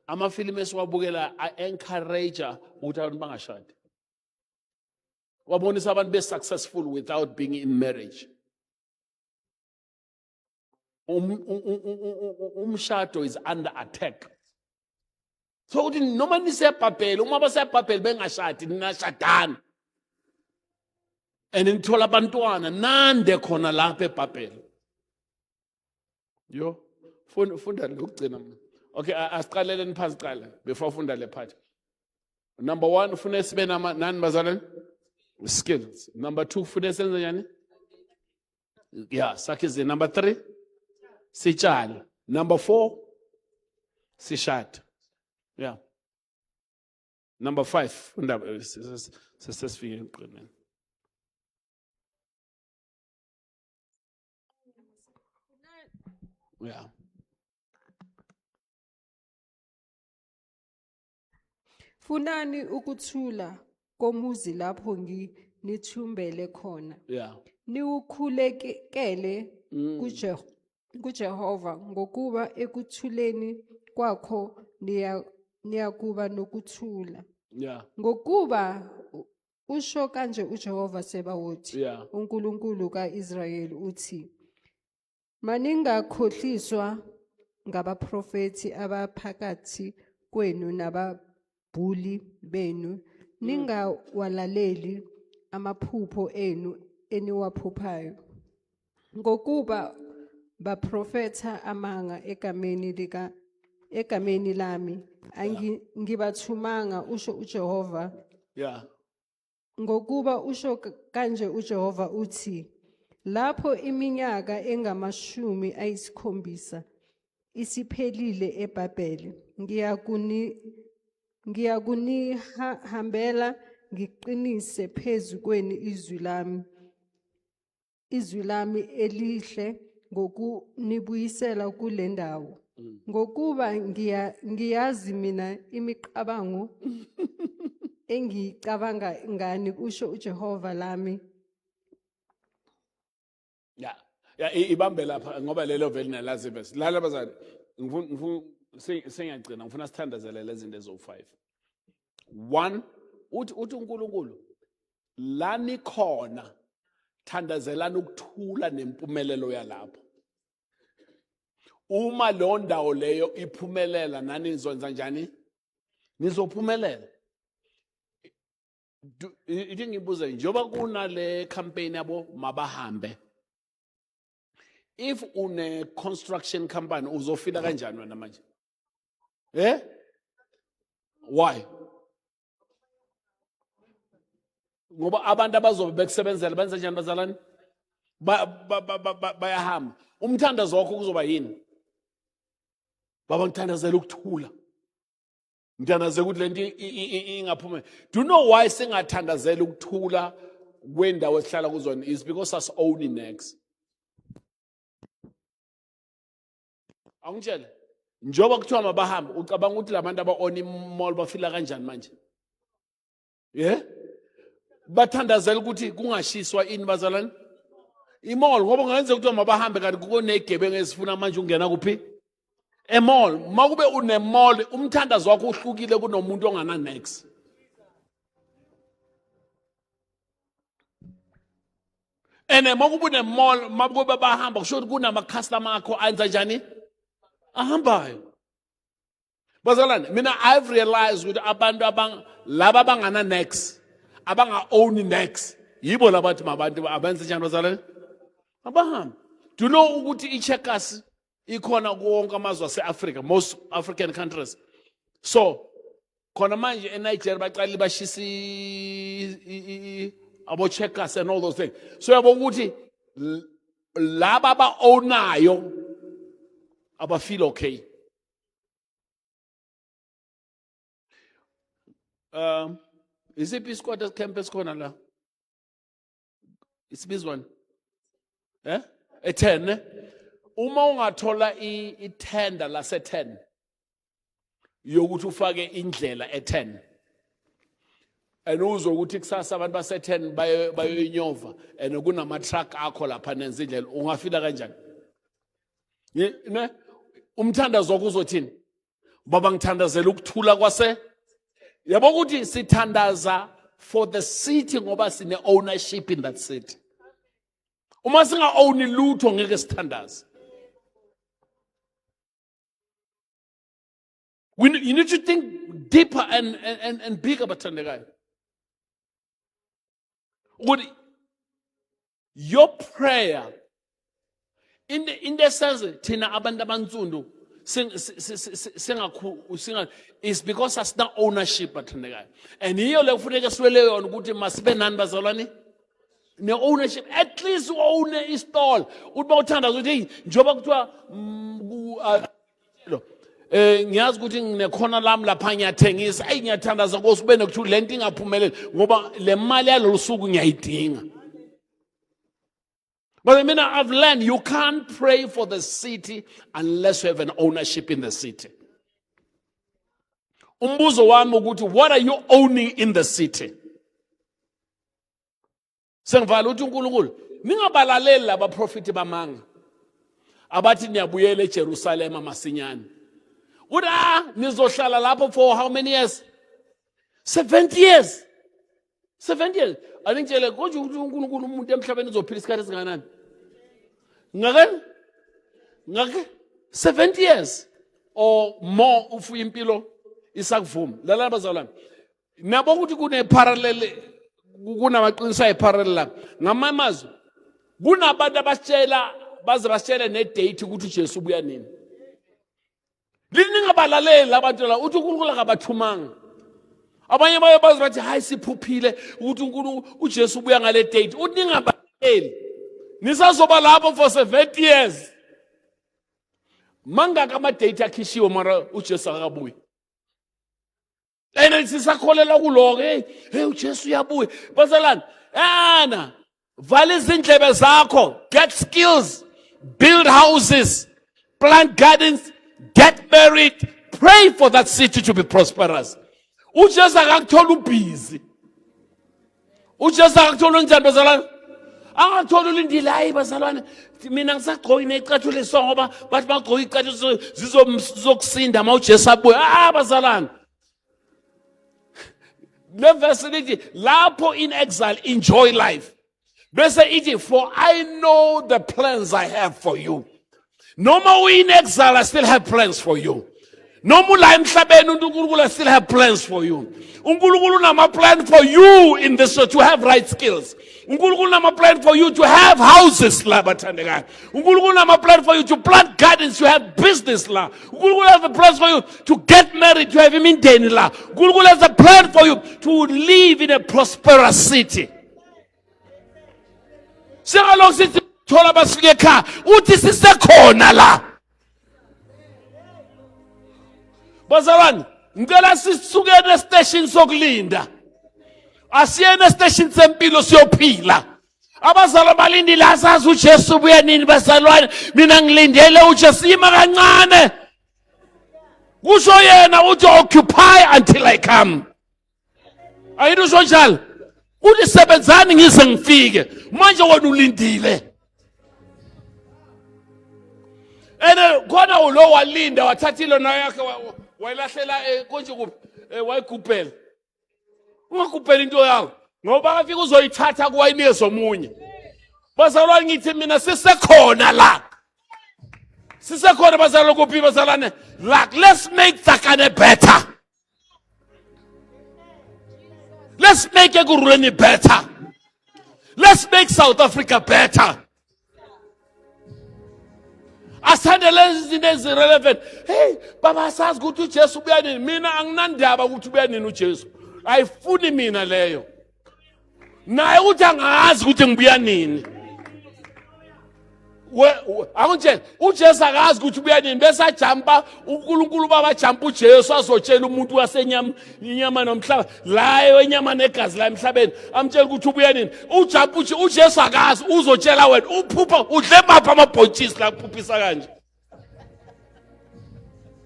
amafilimu esiwabukelayo a-encourage ukuthi abantu bangashadi wabonisa abantu be-successful without being in marriage. Umshado is under attack. So uthi noma nisebhabheli uma basebhabheli bengashadi ninashadana and nithola abantwana nande khona lapha ebhabheli. Yo funda lokugcina mina. Okay, asiqaleleni phansi qala before ufunda le part. Number 1 ufuna sibe nani bazalwane? Skills. Number 2 ufuna senze njani? Yeah, sakhize. Number 3 sitshale. Number 4 sishada. Yeah. Number 5 funda sesifike eqineni. Yeah. Funani ukuthula komuzi lapho nithumbele khona. Yeah. Niukhulekele kuJehova ngokuba ekuthuleni kwakho niyakuba nokuthula. Yeah. Ngokuba usho kanje uJehova Sebawothi Yeah. uNkulunkulu kaIsrayeli uthi maningakhohliswa ngabaprofeti abaphakathi kwenu nababhuli benu ningawalaleli amaphupho enu eniwaphuphayo ngokuba baprofetha amanga egameni lami ngibathumanga usho uJehova. Yeah. Ngokuba usho kanje uJehova uthi lapho iminyaka engamashumi 70 isiphelile eBhabheli ngiyakunihambela ngiqinise phezu kwenu izwi lami elihle ngokunibuyisela kule ndawo ngokuba ngiyazi mina imicabango engicabanga ngani usho uJehova lami. Yeah. Yeah, ibambe lapha ngoba lelo veli nalazi bese. Lala bazali. Ngifuna sengiyagcina ngifuna sithandazele lezi zinto ezo5. 1 uthi uNkulunkulu la nikhona thandazelana ukuthula nempumelelo yalapho. Uma lo ndawo leyo iphumelela nani nizonza njani? Nizophumelela. Ithi ngibuze njoba kunale campaign yabo mabahambe. If une construction company uzofila kanjani wena manje? Why? Ngoba abantu abazobe bekusebenzela benza njani bazalwane? Bayahamba. Umthandazo wakho kuzoba yini? Baba ngithandazela ukuthula. Ngithandazela ukuthi lento ingaphume. Do you know why singathandazela ukuthula kwendawo esihlala kuzona is because us own next. Angitshela njoba kuthiwa mabahambe ucabanga ukuthi labantu aba-own imall bafila kanjani manje? Bathandazela ukuthi kungashiswa ini bazalwane? Imall ngoba ungenze ukuthi mabahambe kanti kunegebengu ezifuna manje ungena kuphi? Emall makube unemall umthandazo wakho uhlukile kunomuntu ongana next. Ene makube unemall makube bahamba kusho ukuthi kunama customer akho enza njani? Ahambayo. Bazalwane, mina I've realized ukuthi abantu laba abangana next, abanga own next, yibo labathi mabantu abenze njani bazalwane? Abahambe. Do you know ukuthi iCheckers ikhona kuwonke amazwe ase-Africa, most African countries. So, khona manje eNigeria baqala bashisa abo Checkers and all those things. So yabo ukuthi laba aba-ownayo aba feel okay. Isiphi isikole campus khona la? Isibizwa one. E10 ne? Uma ungathola i-tender lase-10 yokuthi ufake indlela e-10 and uzwe ukuthi kusasa abantu base-10 bayoyinyova and kunama-truck akho lapha nenza indlela ungafila kanjani? Ne? Umthandazo wakho uzothini? Baba ngithandazela ukuthula kwase. Yabo ukuthi sithandaza for the city ngoba sine ownership in that city. Uma singa own lutho ngeke sithandaze. You need to think deeper and bigger bathandekayo. Ukuthi your prayer in the sense thina abantu abansundu is because asina ownership bathandekayo. And hiyo le kufuneka siwele yona ukuthi masibe nani bazalwane? Ne ownership, at least own istall. Uba uthanda ukuthi njoba kuthiwa ngiyazi ukuthi nginekhona lami lapha ngiyathengisa ngiyathandaza Nkosi ube nokuthi lento ingaphumeleli ngoba le mali yalolu suku ngiyayidinga. But I mean, I've learned you can't pray for the city unless you have an ownership in the city. Umbuzo wami ukuthi what are you owning in the city? Sengivala uthi uNkulunkulu ningabalaleli laba prophet bamanga abathi niyabuyela eJerusalem masinyane. Uthi nizohlala lapho for how many years? 70 years. 70 years. Aningitshele konje ukuthi uNkulunkulu umuntu emhlabeni uzophila isikhathi esinganani? Ngake 70 years or more ufuya impilo isakuvuma. Lalana bazalwane. Nabo ukuthi kune parallel kunamaqiniso ayiparallel la. Ngamamazwi kunabantu abasitshela baze basitshele ne date ukuthi uJesu ubuya nini. Liningabalaleli abantu la uthi uNkulunkulu akabathumanga. Abanye baye baze bathi hayi siphuphile ukuthi uNkulunkulu uJesu ubuya ngale date. Uthi ningabaleli. Nisazoba lapho for 70 years. Mangaka ama date akhishiwe mara uJesu akabuyi. And sisakholela kuloko hey uJesu uyabuya. Bazalwane, vala izindlebe zakho, get skills, build houses, plant gardens, get married, pray for that city to be prosperous. UJesu akakuthola ubusy. UJesu akakuthola njani bazalwane? Akakuthola ulindile hayi bazalwane. Mina ngisagqoka necathulo lesongoba bathi bagqoka icathulo zizokusinda ma uJesu abuya. Bazalwane. The verse lithi lapho in exile enjoy life. Bese ithi for I know the plans I have for you. Noma we in exile I still have plans for you. Noma ula emhlabeni uNkulunkulu I still have plans for you. uNkulunkulu unama plan for you in this to have right skills. uNkulunkulu unama plan for you to have houses la bathandekayo. uNkulunkulu unama plan for you to plant gardens, to have business la. uNkulunkulu has a plan for you to get married, to have imindeni la. uNkulunkulu has a plan for you to live in a prosperous city. Singalokho sithi thola basuke ekhaya uthi sisekhona la. Bazalwane, ngicela sisukene estation sokulinda. Asiyene estation sempilo siyophila. Abazalwa balindile asazi uJesu ubuya nini bazalwane. Mina ngilindele uJesu ima kancane. Kusho yena uthi occupy until I come. Ayidusho njalo. Uthi sebenzani ngize ngifike. Manje wena ulindile. Khona ulo walinda wathathile nayo yakhe wayilahlela konje kuphi wayigubhela. Ungagubhela into yakho ngoba afika uzoyithatha kuwayinike somunye. Bazalwane ngithi mina sisekhona la. Sisekhona bazalwane kuphi bazalwane? Like, let's make Tsakane better. Let's make Ekurhuleni better. Let's make South Africa better. Asandele izinto ezirelevant. Hey, baba sazi ukuthi uJesu ubuya nini? Mina anginandaba ukuthi ubuya nini uJesu. Ayifuni mina leyo. Naye uthi angazi ukuthi ngibuya nini. Akutshela uJesu akazi ukuthi ubuya nini bese ajampa uNkulunkulu baba jampa uJesu azotshela umuntu wasenyama inyama nomhlaba layo enyama negazi la emhlabeni amtshela ukuthi ubuya nini ujampa uJesu akazi uzotshela wena uphupha udle mapha amabhontshisi la kuphuphisa kanje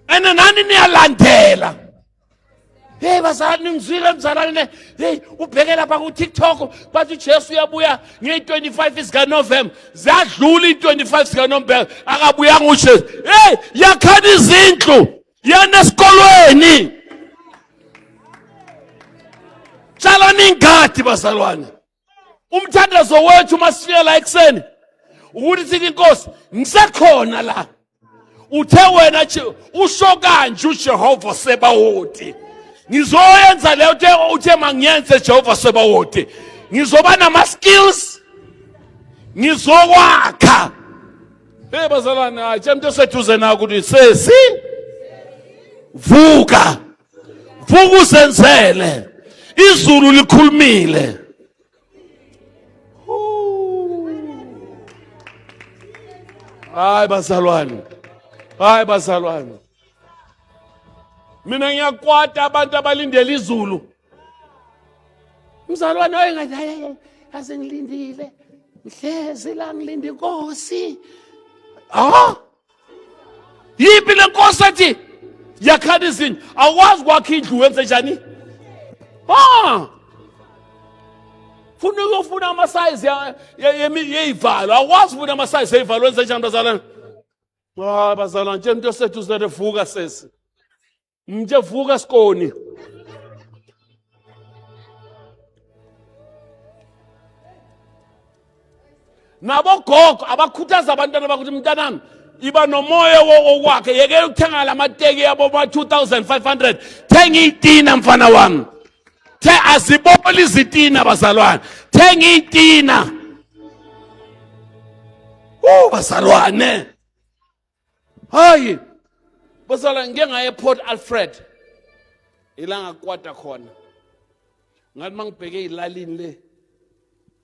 nani niyalandela. Hey bazalwane ngizwile mzalwane hey ubheke lapha ku TikTok bathi uJesu uyabuya nge25 isika November zadlula i25 isika November akabuya nguJesu. Hey yakhani izindlu yana esikolweni Tshalani ingadi bazalwane. Umthandazo wethu masifika la ekseni ukuthi sithi inkosi ngisekhona la uthe wena usho kanje uJehova Sebawothi ngizoyenza leyo uthe mangiyenze Jehova Sebawothi ngizoba nama skills ngizokwakha. Hey bazalwane aje umuntu oseduze na ukuthi sesi vuka uzenzele izulu likhulumile. Hayi bazalwane mina ngiyakwata abantu abalindele izulu. Mzalwane oyengathi asengilindile mhlezi la ngilinde inkosi. Yipi le nkosi ethi yakhani izindlu awazi kwakha indlu wenze njani? Funa ukufuna ama-size yeyivalo awazi funa ama-size yeyivalo wenze njani bazalwane? Bazalwane nje umuntu oseduze vuka sesi mje vuka sikoni. Nabogogo abakhuthaza abantwana bakuthi mntanami iba nomoya wokwakhe yeke ukuthenga lamateki yabo ba-2500 thenga itina mfana wami aziboli izitina bazalwane thenga itina. Bazalwane hayi bazalwane ngike ngaye Port Alfred ilanga kwata khona ngathi mangibheke ilalini le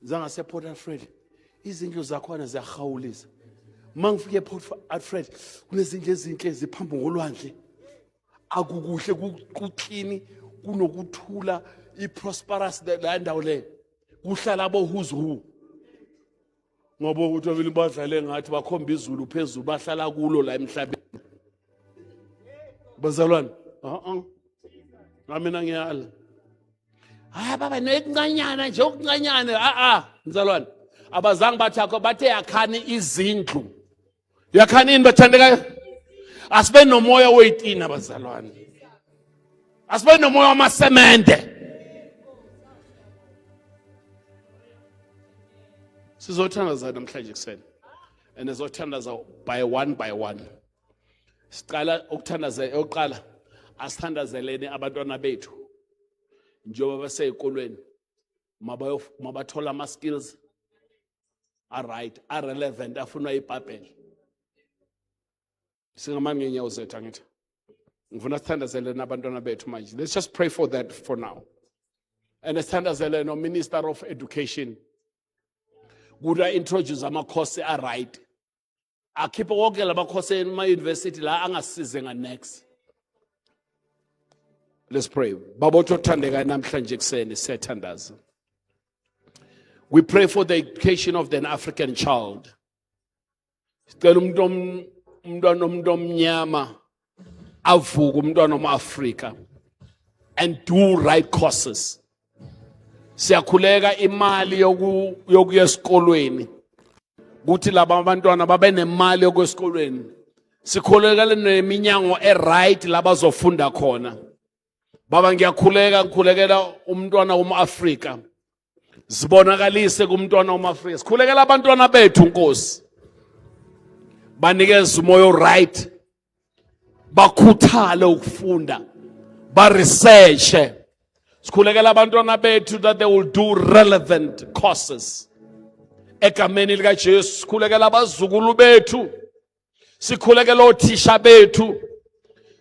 zangase Port Alfred izindlu zakhona ziyahawulisa. Mangifike Port Alfred kunezindlu ezinhle ziphambi ngolwandle akukuhle kuclean kunokuthula iprosperous la ndawo le kuhlala abohuzu ngoba ukuthi vele badlale ngathi bakhomba izulu phezulu bahlala kulo la emhlabeni. Bazalwane mina ngiyala baba nokuncanyana nje okuncanyana mzalwane abazange bathakho bathe yakhani izindlu yakhani ini bathandekayo asibe nomoya weyitina bazalwane asibe nomoya wamasemende. Sizothandaza namhlanje kuseni and sizothandaza by one. Siqala ukuthandaza eyoqala asithandazeleni abantwana bethu njengoba baseyikolweni mabathola ama skills right relevant afuna iBhayibheli. Singamani ngenyawo zethu angithi ngifuna sithandazeleni abantwana bethu manje. Let's just pray for that for now and sithandazele no Minister of Education kuda introduce amakhosi right akhiphe wonke lamakhosi ema-university la angasize nga-next. Let's pray. Baba othandekayo namhlanje kuseni siyathandaza. We pray for the education of the African child. Sicela umntwana omnyama avuke umntwana omAfrika and do right courses. Siyakhuleka imali yokuya esikolweni ukuthi laba abantwana babe nemali yokuya esikolweni. Sikhuleka neminyango right labazofunda khona. Baba ngikhulekela umntwana womAfrika. Sibonakalise kumntwana womAfrika. Sikhulekela abantwana bethu Nkosi. banikeze umoya right, bakhuthale ukufunda, ba research. Sikhulekela abantwana bethu that they will do relevant courses. Egameni lika Jesu sikhulekela abazukulu bethu, sikhulekela othisha bethu,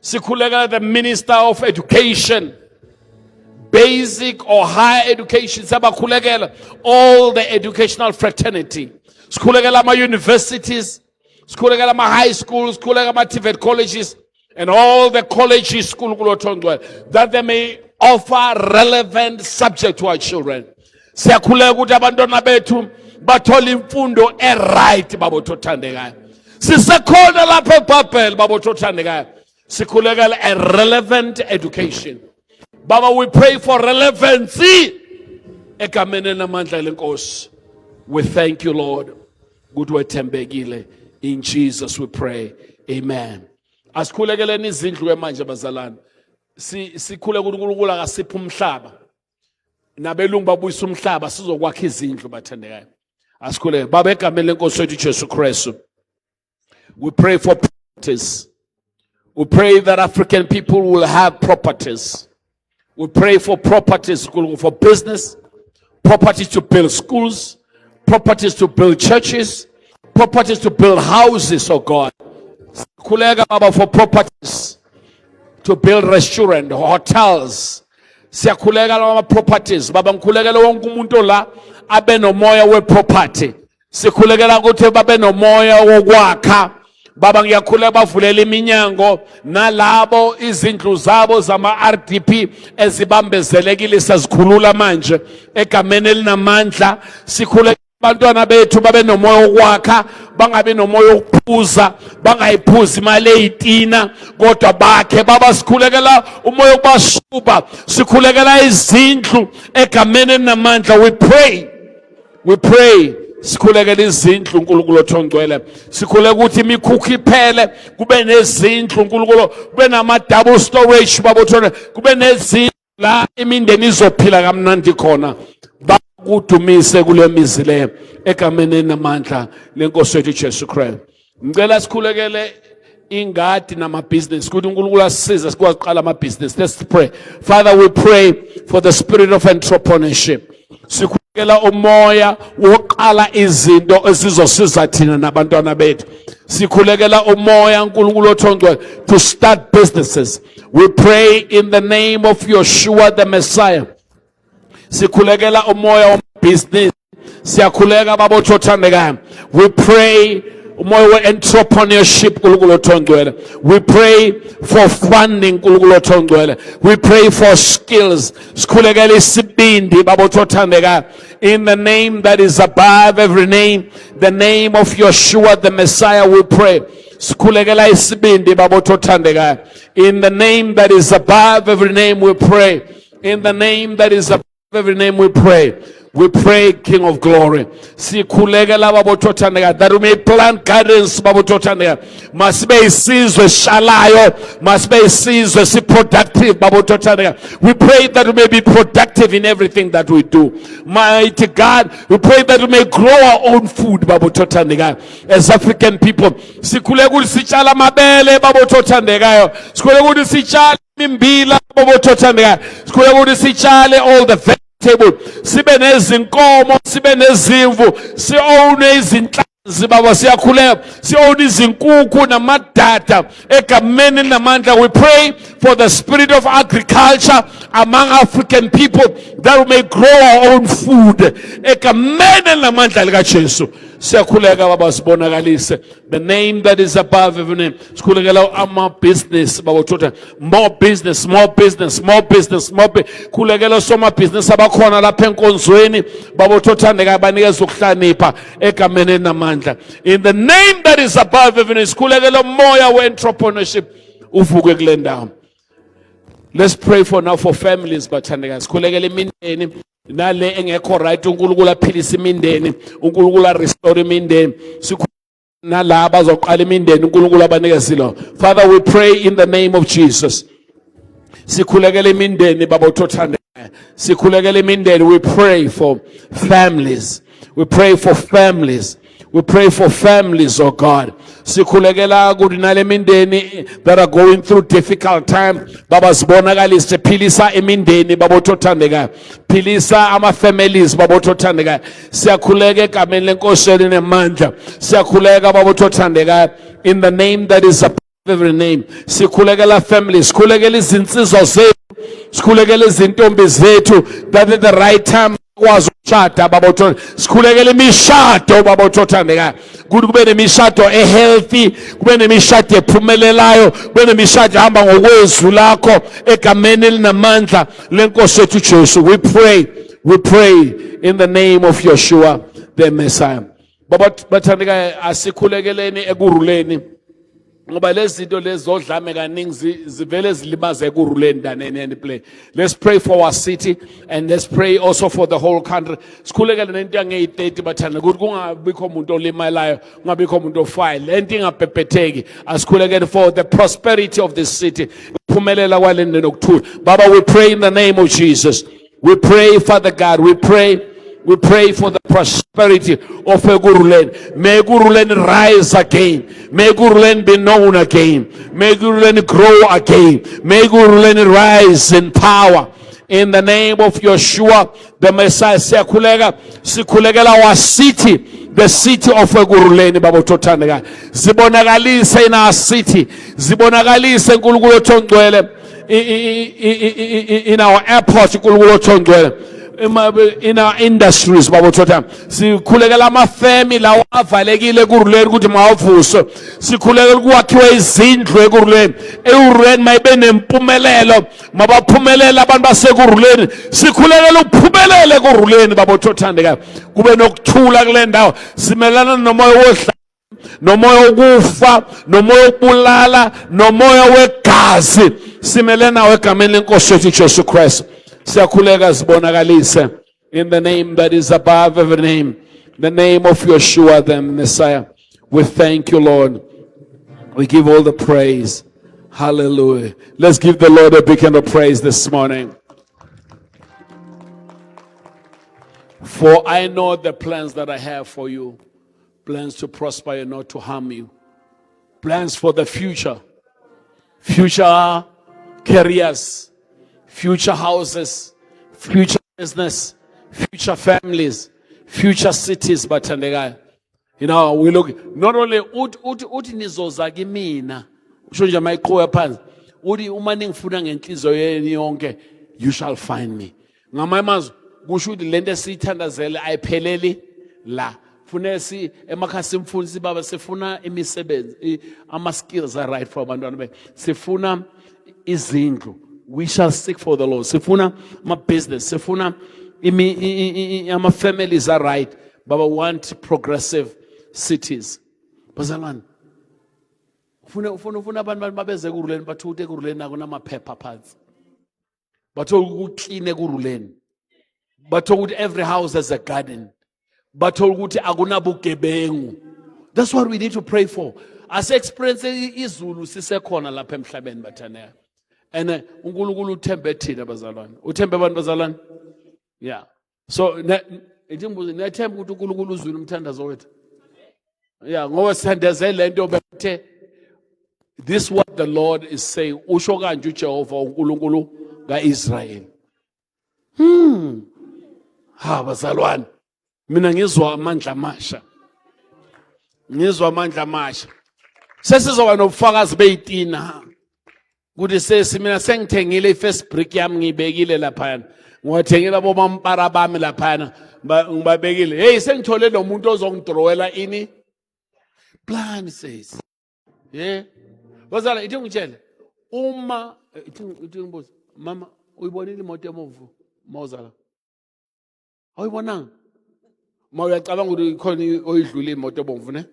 sikhulekela the minister of education, basic or higher education, siyabakhulekela all the educational fraternity, sikhulekela ama universities, sikhulekela ama high schools, sikhulekela ama TVET colleges and all the colleges that they may offer relevant subject to our children. Siyakhuleka ukuthi abantwana bethu bathola imfundo right babothandekayo. Sisekhona lapha eBhabheli babothandekayo. Sikhulekela a relevant education. Baba, we pray for relevancy. Egameni namandla lenkosi. We thank you, Lord. Good wethembekile. In Jesus we pray. Amen. Asikhulekeleni izindlu manje bazalwane. Sikhule uNkulunkulu akasipha umhlaba. Nabelungu babuyisa umhlaba sizokwakha izindlu bathandekayo. Asikhule baba egameni lenkosi yethu Jesu Kristu. We pray for properties. We pray that African people will have properties. We pray for properties for business, properties to build schools, properties to build churches, properties to build houses, oh God. For properties to build restaurants, hotels. Siyakhuleka properties. Baba ngikhulekela wonke umuntu la abe nomoya we property. Sikhulekela ukuthi babe nomoya wokwakha. Baba ngiyakhuleka bavulela iminyango nalabo izindlu zabo zama RDP ezibambezelekile sazikhulula manje egameni elinamandla. Sikhuleka abantwana bethu babe nomoya wokwakha, bangabe nomoya wokuphuza, bangayiphuzi imali eyitina kodwa bakhe. Baba sikhulekela umoya wokubasuba, sikhulekela izindlu egameni elinamandla. We pray sikhulekela izindlu uNkulunkulu othongcwele. Sikhuleka ukuthi imikhukhu iphele, kube nezindlu uNkulunkulu, kube nama double storage babothona, kube nezindlu la imindeni izophila kamnandi khona. Bakudumise kule mizi le egameni namandla lenkosi yethu Jesu Kristu. Ngicela sikhulekele ingadi namabhizinisi ukuthi uNkulunkulu asisize sikwazi uqala amabhizinisi. Let's pray. Father, we pray for the spirit of entrepreneurship. Sikhulekela umoya woqala izinto ezizosiza thina nabantwana bethu. Sikhulekela umoya uNkulunkulu othongcwele to start businesses. We pray in the name of Yeshua the Messiah. Sikhulekela umoya wombusiness. Siyakhuleka babothandekayo. We pray umoya we-entrepreneurship uNkulunkulu othongcwele. We pray for funding uNkulunkulu othongcwele. We pray for skills. Sikhulekela isibindi babothandekayo. In the name that is above every name, the name of Yeshua the Messiah, we pray. Sikhulekela isibindi babothandekayo. In the name that is above every name, we pray. In the name that is above every name, we pray. We pray, King of Glory. That we may plant gardens. Must be seized with shalayo. Must be seized with productive. We pray that we may be productive in everything that we do. Mighty God, we pray that we may grow our own food. As African people. All the table. Sibe nezinkomo, sibe nezimvu, sione izinhlanzi baba siyakhuleka, sione izinkukhu namadada egameni namandla. We pray for the spirit of agriculture among African people that we may grow our own food egameni namandla lika Jesu. Siyakhuleka baba sibonakalise the name that is above every name. Sikhulekela ama business baba thotha, more business. Khulekela soma business abakhona lapha enkonzweni baba thothandeka banikeza ukuhlanipha egameni namandla. In the name that is above every name. Sikhulekela umoya we-entrepreneurship uvuke kule ndawo. Let's pray for now for families bathandeka. Sikhulekela imindeni nale engekho right uNkulunkulu aphilisa imindeni, uNkulunkulu restore imindeni. Nalaba zoqala imindeni uNkulunkulu abanikezileyo. Father, we pray in the name of Jesus. Sikhulekela imindeni babothandeka. Sikhulekela imindeni. We pray for families. We pray for families. We pray for families, oh God. Sikhulekela ukuthi nale mindeni that are going through difficult time. Baba sibonakalise philisa imindeni babotothandekayo. Philisa ama families babotothandekayo. Siyakhuleka egameni lenkosi elinamandla. Siyakhuleka babotothandekayo in the name that is above every name. Sikhulekela families, sikhulekela izinsizwa zethu, sikhulekela izintombi zethu that at the right time kwazi ukushada babotho sikhulekele imishado babotothandekayo ukuthi kube nemishado ehealthy, kube nemishado ephumelelayo, kube nemishado ehamba ngokwezwi lakho egameni elinamandla lenkosi yethu Jesu. We pray in the name of Yeshua the Messiah. Baba bathandekayo asikhulekeleni ekuruleni ngoba lezi zinto lezi zodlame kaningi zivele zilimaze ekuruleni daneni and play. Let's pray for our city and let's pray also for the whole country. Sikhulekele nento yange-30 bathanda ukuthi kungabikho umuntu olimalayo, kungabikho umuntu ofayo, lento ingabhebhetheki. Asikhulekele for the prosperity of this city. Ukuphumelela kwalento nokuthula. Baba, we pray in the name of Jesus. We pray, Father God, we pray for the prosperity of Ekurhuleni. May Ekurhuleni rise again. May Ekurhuleni be known again. May Ekurhuleni grow again. May Ekurhuleni rise in power. In the name of Yeshua, the Messiah. Sikhulekela our city, the city of Ekurhuleni babotothandekayo. Zibonakalise in our city. Zibonakalise uNkulunkulu othongcwele in our airport uNkulunkulu othongcwele. In our industries babothotham sikhulekela amafemi lawo avalekile ekurhuleni ukuthi mawavuswe. Sikhulekela ukwakhiwa izindlu ekurhuleni. Ekurhuleni mayibe nempumelelo, mabaphumelela abantu basekurhuleni. Sikhulekela ukuphumelela ekurhuleni babotothandekayo. Kube nokuthula kule ndawo. Simelana nomoya wodla, nomoya wokufa, nomoya wokubulala, nomoya wegazi. Simelana nawo egameni lenkosi yethu Jesu Christ. Siyakhuleka zibonakalise in the name that is above every name, the name of Yeshua the Messiah. We thank you, Lord. We give all the praise. Hallelujah. Let's give the Lord a big hand of praise this morning. For I know the plans that I have for you, plans to prosper you, not to harm you, plans for the future careers, future houses, future business, future families, future cities. Bathandekayo, you know, we look not only uthi nizoza kimina usho nje mayiqhubeka phansi uthi uma ningifuna ngenhliziyo yenu yonke you shall find me. Ngamanye amazwi kusho ukuthi lento esiyithandazele ayipheleli la. Funa si emakhaya simfundisi baba sifuna imisebenzi ama skills are right for abantwana bethu. Sifuna izindlu. We shall seek for the Lord. Sifuna my business. Sifuna my families are right. But we want progressive cities. Bazalwane. Ufuna abantu babeze ekurhuleni bathuthe ekurhuleni nako namaphepha phansi. Bathola ukuclean ekurhuleni. Bathola ukuthi every house has a garden. Bathola ukuthi akunabugebengu. That's what we need to pray for. As experience izulu sisekhona lapha emhlabeni bathandekayo. And uNkulunkulu uthembe thina bazalwane. Uthembe abantu bazalwane? Yeah. So itimbuzo nethemba ukuthi uNkulunkulu uzwile umthandazo wethu. Yeah, ngoba sithandeze lento bethe this is what the Lord is saying. Usho kanje uJehova uNkulunkulu kaIsrael. Bazalwane. Mina ngizwa amandla amasha. Ngizwa amandla amasha. Sesizoba nobufakazi beyitina. Kuthi sesimina sengithengile ifirst brick yami ngibekile lapha. Ngiwathengile bomampara bami lapha ngibabekile. Hey sengithole nomuntu ozongidrowela ini plan says. Yeah. Bazala ithi ngitshele uma ithi ngibuza mama uyibonile imoto emovu mawuzala. Awuyibonanga? Mawuyacabanga ukuthi ikhona oyidlula imoto ebomvu ne?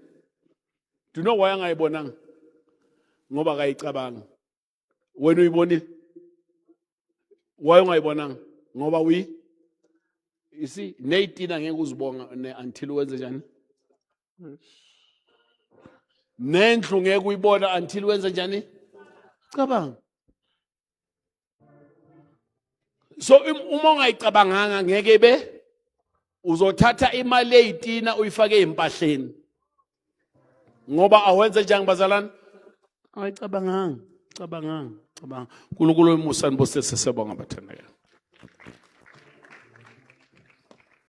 Do you know why angayibonanga? Ngoba kayicabanga. Wena uyibonile? Why ungayibonanga? Ngoba you see, neyitina ngeke uzibonga until wenze njani? Nendlu ngeke uyibona until wenze njani? Cabanga. So uma ungayicabanganga ngeke uzothatha imali eyitina uyifake empahleni. Ngoba awenze njani bazalwane? Cabanga. uNkulunkulu emusa nibusise siyabonga bathandekayo.